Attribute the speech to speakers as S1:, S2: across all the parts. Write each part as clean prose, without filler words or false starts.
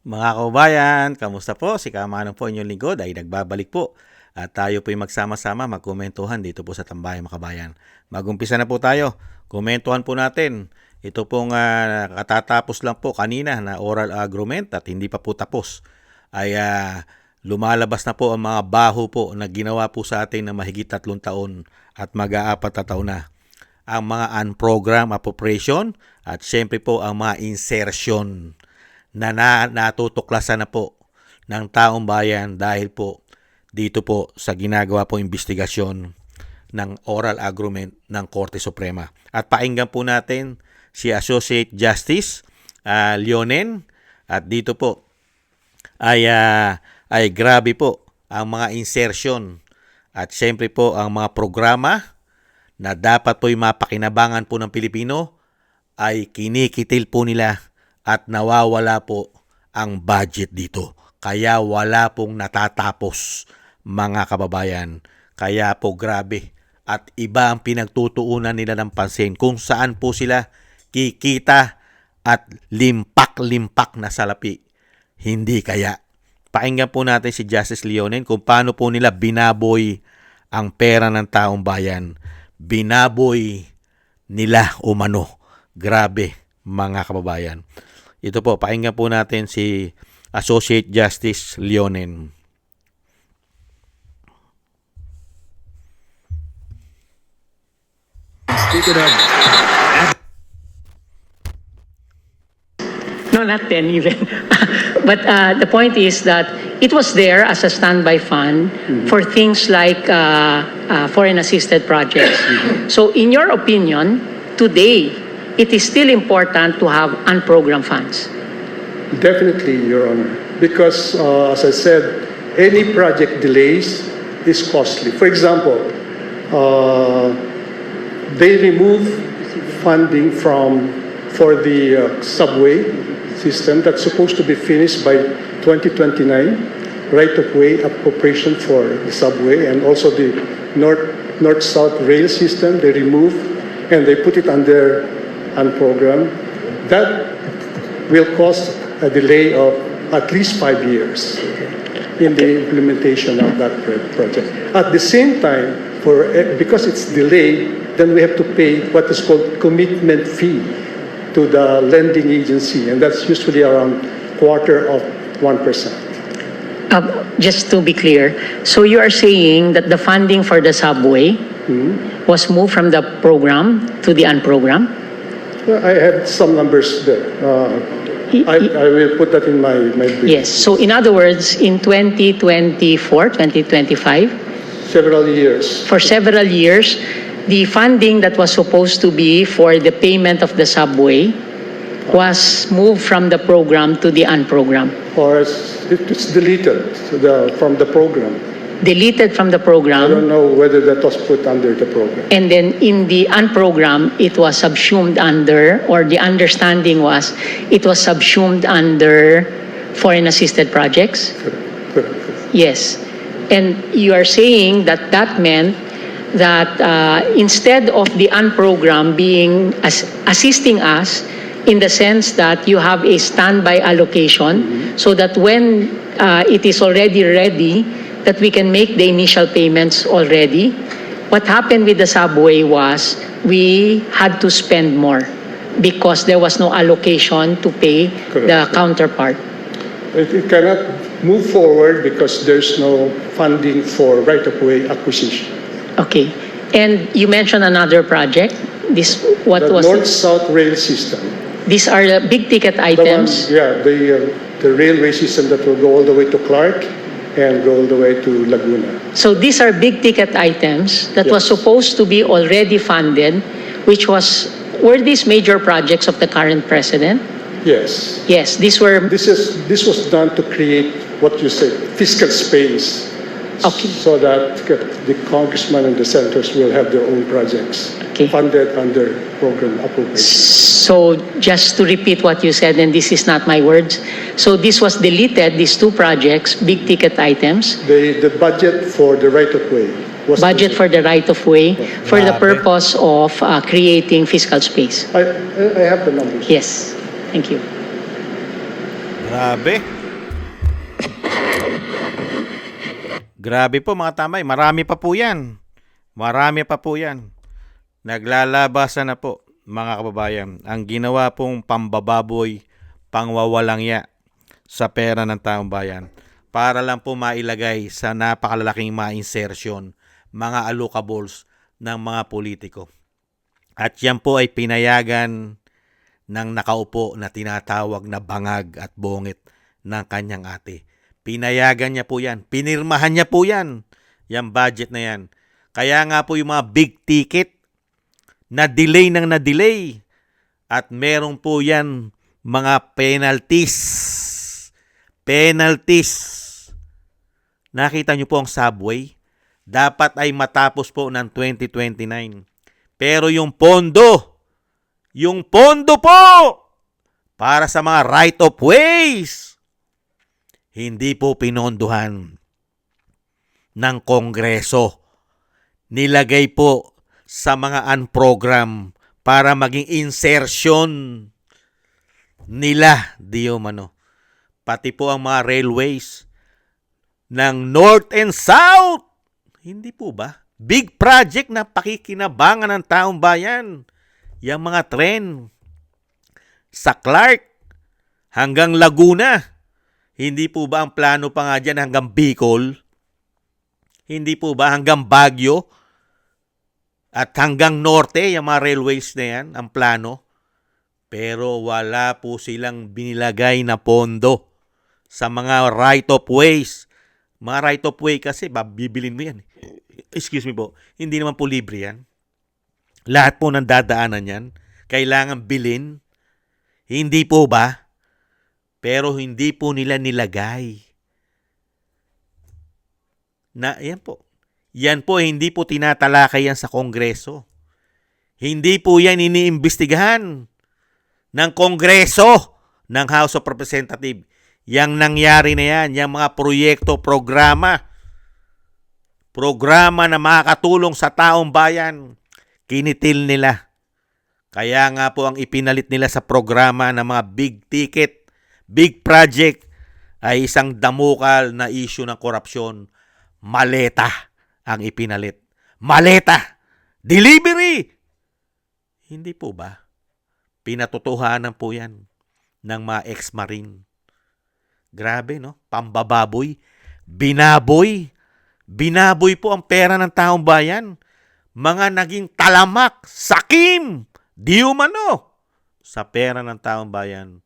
S1: Mga kababayan, kamusta po? Si Kamanong po inyong lingkod ay nagbabalik po. At tayo po ay magsama-sama magkomentuhan dito po sa Tambayan mga kabayan. Magumpisa na po tayo. Komentuhan po natin. Ito pong katatapos lang po kanina na oral argument at hindi pa po tapos. Ay lumalabas na po ang mga baho po na ginawa po sa atin na mahigit 3 taon at mag-aapat na taon na. Ang mga unprogrammed appropriation at syempre po ang mga insertion na natutuklasan na po ng taong bayan dahil po dito po sa ginagawa po investigasyon ng oral argument ng Korte Suprema. At pakinggan po natin si Associate Justice Leonen at dito po ay grabe po ang mga insertion at siyempre po ang mga programa na dapat po mapakinabangan po ng Pilipino ay kinikitil po nila at nawawala po ang budget dito. Kaya wala pong natatapos mga kababayan. Kaya po grabe. At iba ang pinagtutuunan nila ng pansin kung saan po sila kikita at limpak-limpak na salapi. Hindi kaya. Pakinggan po natin si Justice Leonen kung paano po nila binaboy ang pera ng taong bayan. Binaboy nila umano. Grabe mga kababayan. Ito po, pakinggan po natin si Associate Justice Leonen.
S2: Speak it up.
S3: No, not 10 even. But the point is that it was there as a standby fund for things like foreign assisted projects. So in your opinion, today, it is still important to have unprogrammed funds.
S2: Definitely, Your Honor. Because, as I said, any project delays is costly. For example, they remove funding for the subway system that's supposed to be finished by 2029, right-of-way appropriation for the subway, and also the north-south rail system, they remove and they put it under unprogrammed. That will cause a delay of at least 5 years in the implementation of that project. At the same time, because it's delayed, then we have to pay what is called commitment fee to the lending agency, and that's usually around 0.25%.
S3: Just to be clear, so you are saying that the funding for the subway was moved from the program to the unprogrammed?
S2: I have some numbers there. I will put that in my brief.
S3: Yes. So in other words, in 2024, 2025,
S2: Several years.
S3: for several years, the funding that was supposed to be for the payment of the subway was moved from the program to the unprogrammed.
S2: Or it's deleted from the program.
S3: Deleted from the
S2: I
S3: program,
S2: don't know whether that was put under the program.
S3: and then in the unprogrammed, it was subsumed under, or the understanding was, it was subsumed under foreign assisted projects?
S2: Correct.
S3: Yes. And you are saying that that meant that instead of the unprogrammed being assisting us in the sense that you have a standby allocation so that when it is already ready, that we can make the initial payments already. What happened with the subway was we had to spend more because there was no allocation to pay the
S2: Correct.
S3: counterpart.
S2: It cannot move forward because there's no funding for right-of-way acquisition.
S3: Okay. And you mentioned another project. This, what
S2: The
S3: was it?
S2: north-south rail system.
S3: These are the big ticket
S2: The one,
S3: items.
S2: the railway system that will go all the way to Clark and go all the way to Laguna.
S3: So these are big ticket items that was
S2: Yes.
S3: supposed to be already funded, were these major projects of the current president?
S2: Yes.
S3: Yes, these were,
S2: This was done to create what you say fiscal space,
S3: Okay.
S2: so that the congressmen and the senators will have their own projects
S3: Okay.
S2: funded under program appropriation.
S3: so just to repeat what you said, and this is not my words. So this was deleted, these two projects, big ticket items,
S2: The budget for the right of way was
S3: budget for the right of way for the
S1: Grabe.
S3: purpose of creating fiscal space.
S2: I have the numbers.
S3: Yes, thank you.
S1: Grabe. Grabe po mga tamay. Marami pa po yan. Marami pa po yan. Naglalabasan na po mga kababayan. Ang ginawa pong pambababoy, pangwawalangya sa pera ng taong bayan para lang po mailagay sa napakalalaking ma-insertion, mga allocables ng mga politiko. At yan po ay pinayagan ng nakaupo na tinatawag na bangag at bongit ng kanyang ate. Pinayagan niya po yan. Pinirmahan niya po yan. Yung budget na yan. Kaya nga po yung mga big ticket na-delay ng na-delay. At meron po yan mga penalties. Penalties. Nakita niyo po ang subway? Dapat ay matapos po ng 2029. Pero yung pondo po para sa mga right of ways, hindi po pinondohan ng Kongreso. Nilagay po sa mga unprogram para maging insertion nila, di umano. Pati po ang mga railways ng North and South. Hindi po ba? Big project na pakikinabangan ng taong bayan. Yang mga tren sa Clark hanggang Laguna. Hindi po ba ang plano pa nga dyan hanggang Bicol? Hindi po ba hanggang Baguio? At hanggang Norte, yung mga railways na yan, ang plano? Pero wala po silang binilagay na pondo sa mga right of ways. Mga right of way kasi, bibilin mo yan. Excuse me po, hindi naman po libre yan. Lahat po ng dadaanan yan, kailangan bilhin. Hindi po ba? Pero hindi po nila nilagay. Yan po, hindi po tinatalakay yan sa Kongreso. Hindi po yan iniimbestigahan ng Kongreso, ng House of Representatives. Yang nangyari na yan, yung mga proyekto, programa na makakatulong sa taong bayan, kinitil nila. Kaya nga po ang ipinalit nila sa programa ng mga big ticket, big project ay isang damukal na issue ng korupsyon. Maleta ang ipinalit. Maleta! Delivery! Hindi po ba? Pinatotohanan po yan ng mga ex-marine. Grabe, no? Pambababoy. Binaboy. Binaboy po ang pera ng taong bayan. Mga naging talamak, sakim, di umano sa pera ng taong bayan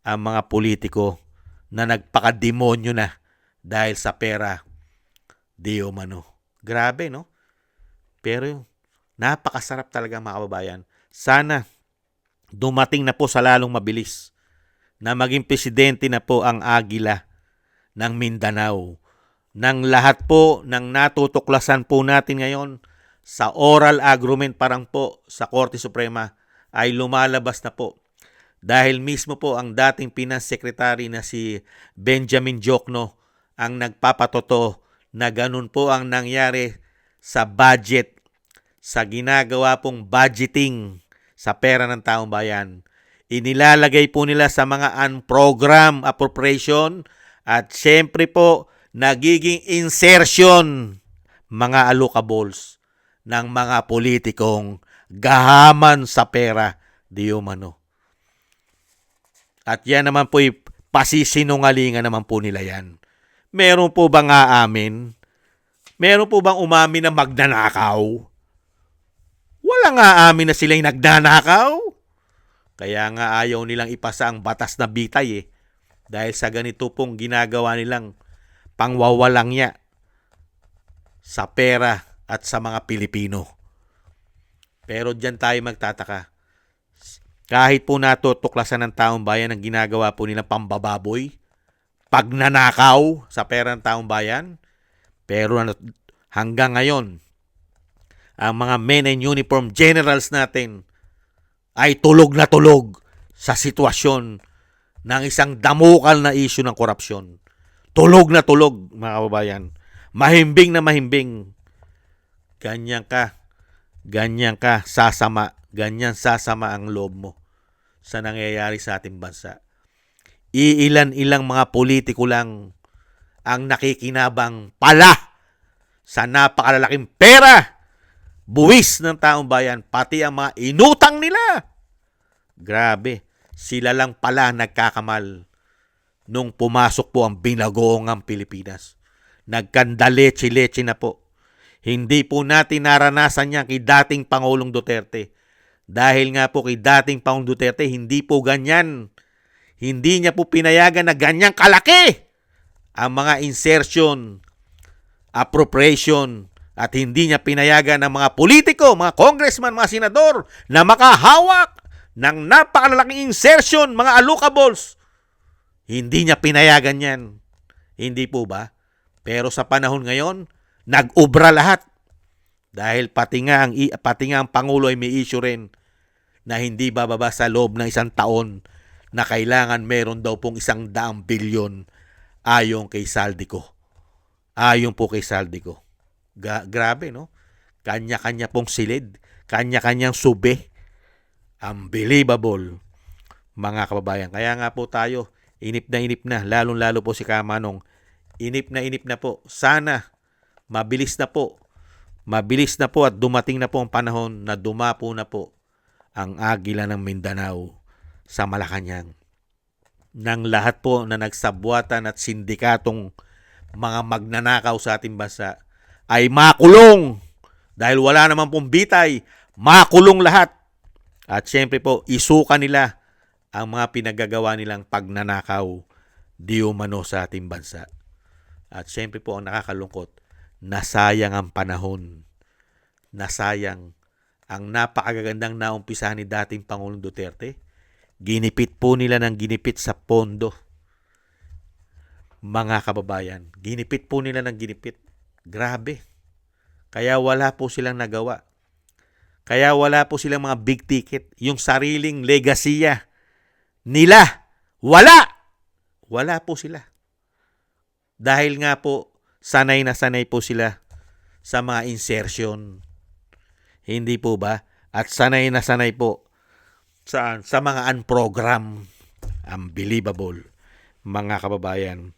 S1: ang mga politiko na nagpakademonyo na dahil sa pera, di umano. Grabe, no? Pero napakasarap talaga mga kababayan. Sana dumating na po sa lalong mabilis na maging presidente na po ang Agila ng Mindanao. Nang lahat po ng natutuklasan po natin ngayon sa oral argument parang po sa Korte Suprema ay lumalabas na po. Dahil mismo po ang dating Finance Secretary na si Benjamin Diokno ang nagpapatoto na ganun po ang nangyari sa budget, sa ginagawa pong budgeting sa pera ng taong bayan. Inilalagay po nila sa mga unprogram appropriation at syempre po nagiging insertion mga allocables ng mga politikong gahaman sa pera di umano. At yan naman po pasisinungalingan naman po nila yan. Meron po bang aamin? Meron po bang umamin na magnanakaw? Walang aamin na sila'y nagnanakaw. Kaya nga ayaw nilang ipasa ang batas na bitay dahil sa ganito pong ginagawa nilang pangwawalangya sa pera at sa mga Pilipino. Pero diyan tayo magtataka. Kahit po natutuklasan ng taong bayan ang ginagawa po nilang pambababoy, pagnanakaw sa pera ng taong bayan, pero hanggang ngayon, ang mga men in uniform generals natin ay tulog na tulog sa sitwasyon ng isang damukal na issue ng korupsyon. Tulog na tulog, mga kababayan. Mahimbing na mahimbing. Ganyan ka, sasama ang loob mo sa nangyayari sa ating bansa. iilan-ilang mga politiko lang ang nakikinabang pala sa napakalalaking pera, buwis ng taong bayan, pati ang mga inutang nila. Grabe, sila lang pala nagkakamal nung pumasok po ang binagoongang Pilipinas. Nagkandaleche-leche na po. Hindi po natin naranasan yan kay dating Pangulong Duterte. Dahil nga po kay dating Pangulong Duterte, hindi po ganyan. Hindi niya po pinayagan na ganyang kalaki ang mga insertion, appropriation, at hindi niya pinayagan ng mga politiko, mga congressman, mga senador na makahawak ng napakalalaking insertion, mga allocables. Hindi niya pinayagan yan. Hindi po ba? Pero sa panahon ngayon, nag-ubra lahat. Dahil pati nga ang Pangulo ay may issue rin na hindi bababa sa loob ng isang taon na kailangan meron daw pong 100 bilyon ayon kay Saldico. Ayon po kay Saldico. Grabe, no? Kanya-kanya pong silid. Kanya-kanyang sube. Unbelievable, mga kababayan. Kaya nga po tayo, inip na, lalong-lalo po si Kamanong. Inip na po. Sana, mabilis na po at dumating na po ang panahon na dumapo na po ang Agila ng Mindanao sa Malacanang. Nang lahat po na nagsabwatan at sindikatong mga magnanakaw sa ating bansa ay makulong. Dahil wala naman pong bitay, makulong lahat. At syempre po, isuka nila ang mga pinagagawa nilang pagnanakaw di umano sa ating bansa. At syempre po, ang nakakalungkot, nasayang ang panahon. Nasayang ang napakagandang naumpisahan ni dating Pangulong Duterte. Ginipit po nila ng ginipit sa pondo. Mga kababayan, ginipit po nila ng ginipit. Grabe. Kaya wala po silang nagawa. Kaya wala po silang mga big ticket. Yung sariling legasiya nila, wala. Wala po sila. Dahil nga po, sanay na sanay po sila sa mga insertion. Hindi po ba? At sanay na sanay po sa mga unprogram. Unbelievable, mga kababayan.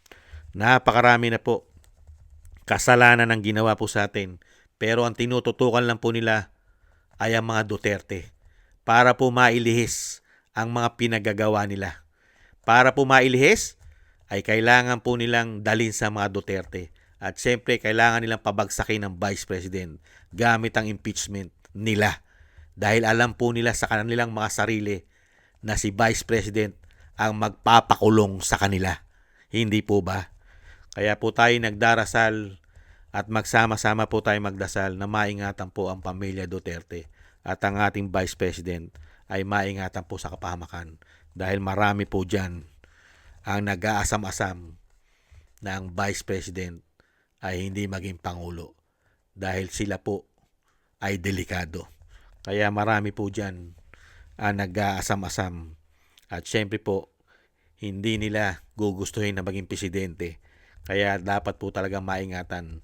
S1: Napakarami na po kasalanan ang ginawa po sa atin. Pero ang tinututukan lang po nila ay ang mga Duterte para po mailihis ang mga pinagagawa nila. Para po mailihis ay kailangan po nilang dalhin sa mga Duterte. At siyempre kailangan nilang pabagsakin ng Vice President gamit ang impeachment nila. Dahil alam po nila sa kanilang mga sarili na si Vice President ang magpapakulong sa kanila. Hindi po ba? Kaya po tayo nagdarasal at magsama-sama po tayo magdasal na maingatan po ang pamilya Duterte at ang ating Vice President ay maingatan po sa kapahamakan. Dahil marami po dyan ang nag-aasam-asam na ang Vice President ay hindi maging Pangulo. Dahil sila po ay delikado. Kaya marami po dyan ang nag-aasam-asam. At syempre po, hindi nila gugustuhin na maging presidente. Kaya dapat po talagang maingatan.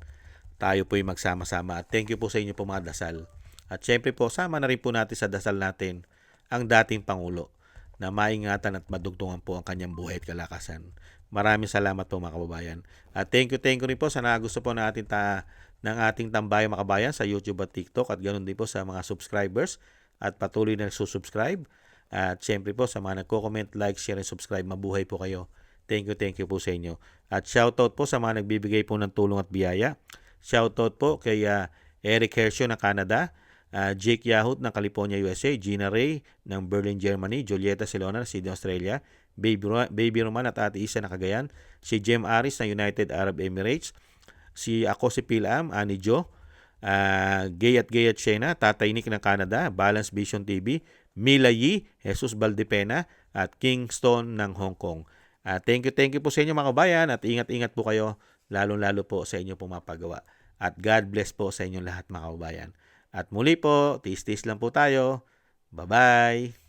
S1: Tayo po ay magsama-sama. At thank you po sa inyo po mga dasal. At syempre po, sama na rin po natin sa dasal natin ang dating Pangulo na maingatan at madugtungan po ang kanyang buhay at kalakasan. Maraming salamat po mga kababayan. At thank you rin po sa gusto po ng ating Tambayang Makabayan sa YouTube at TikTok at ganoon din po sa mga subscribers at patuloy na subscribe. At syempre po sa mga nagko-comment, like, share, and subscribe, mabuhay po kayo. Thank you po sa inyo. At shoutout po sa mga nagbibigay po ng tulong at biyaya. Shoutout po kay Eric Hershaw ng Canada, Jake Yahut ng California, USA, Gina Ray ng Berlin, Germany, Julieta Silona ng Sydney, Australia, Baby Roman at Ate Isa ng Cagayan, si Jem Aris ng United Arab Emirates, si Pilam, Ani Jo, Gayat Shena, Tatay Nick ng Canada, Balance Vision TV, Mila Yi, Jesus Valdepena, at Kingston ng Hong Kong. Thank you po sa inyo mga kabayan at ingat-ingat po kayo, lalo-lalo po sa inyo pumapagawa. At God bless po sa inyong lahat mga kabayan. At muli po, tiis-tiis lang po tayo. Bye-bye!